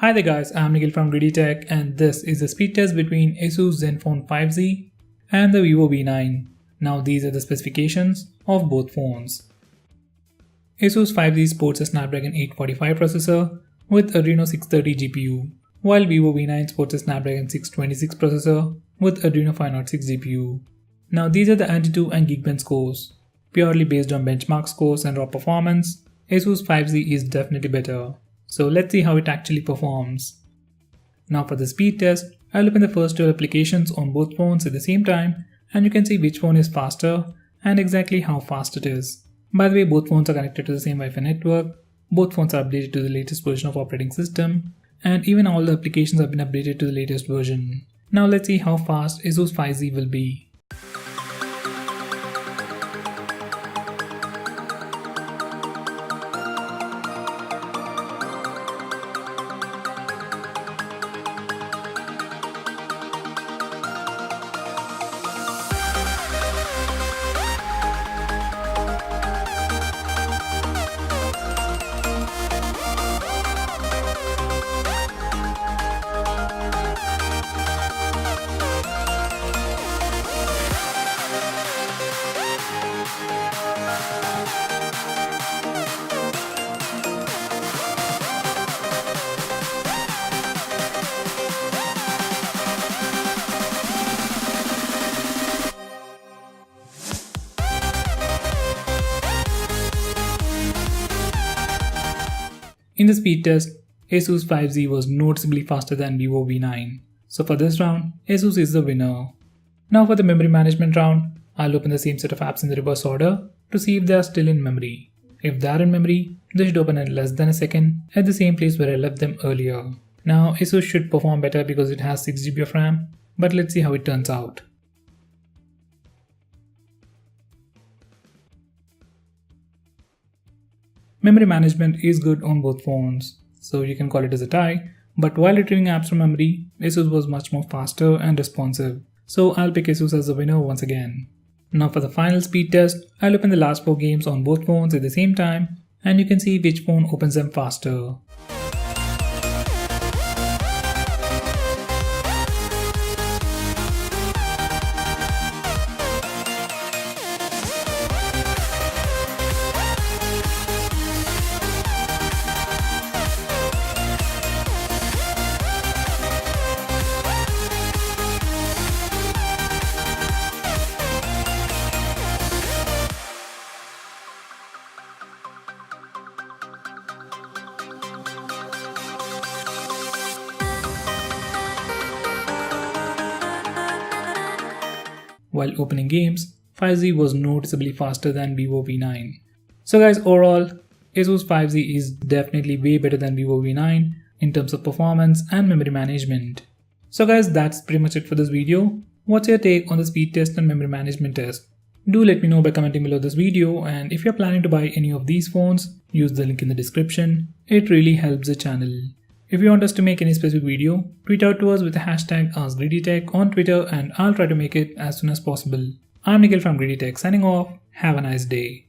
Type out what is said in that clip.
Hi there guys, I'm Nikhil from Greedytech and this is the speed test between Asus Zenfone 5Z and the Vivo V9. Now these are the specifications of both phones. Asus 5Z sports a Snapdragon 845 processor with Adreno 630 GPU, while Vivo V9 sports a Snapdragon 626 processor with Adreno 506 GPU. Now these are the Antutu and Geekbench scores. Purely based on benchmark scores and raw performance, Asus 5Z is definitely better. So let's see how it actually performs. Now for the speed test, I'll open the first 12 applications on both phones at the same time and you can see which phone is faster and exactly how fast it is. By the way, both phones are connected to the same Wi-Fi network, both phones are updated to the latest version of operating system, and even all the applications have been updated to the latest version. Now let's see how fast Asus 5Z will be. In the speed test, Asus 5Z was noticeably faster than Vivo V9. So for this round, Asus is the winner. Now for the memory management round, I'll open the same set of apps in the reverse order to see if they are still in memory. If they are in memory, they should open in less than a second at the same place where I left them earlier. Now Asus should perform better because it has 6GB of RAM, but let's see how it turns out. Memory management is good on both phones, so you can call it as a tie, but while retrieving apps from memory, Asus was much more faster and responsive, so I'll pick Asus as the winner once again. Now for the final speed test, I'll open the last 4 games on both phones at the same time, and you can see which phone opens them faster. While opening games, 5Z was noticeably faster than Vivo V9. So guys, overall, Asus 5Z is definitely way better than Vivo V9 in terms of performance and memory management. So guys, that's pretty much it for this video. What's your take on the speed test and memory management test? Do let me know by commenting below this video, and if you're planning to buy any of these phones, use the link in the description. It really helps the channel. If you want us to make any specific video, tweet out to us with the hashtag AskGreedyTech on Twitter and I'll try to make it as soon as possible. I'm Nikhil from Greedytech signing off. Have a nice day.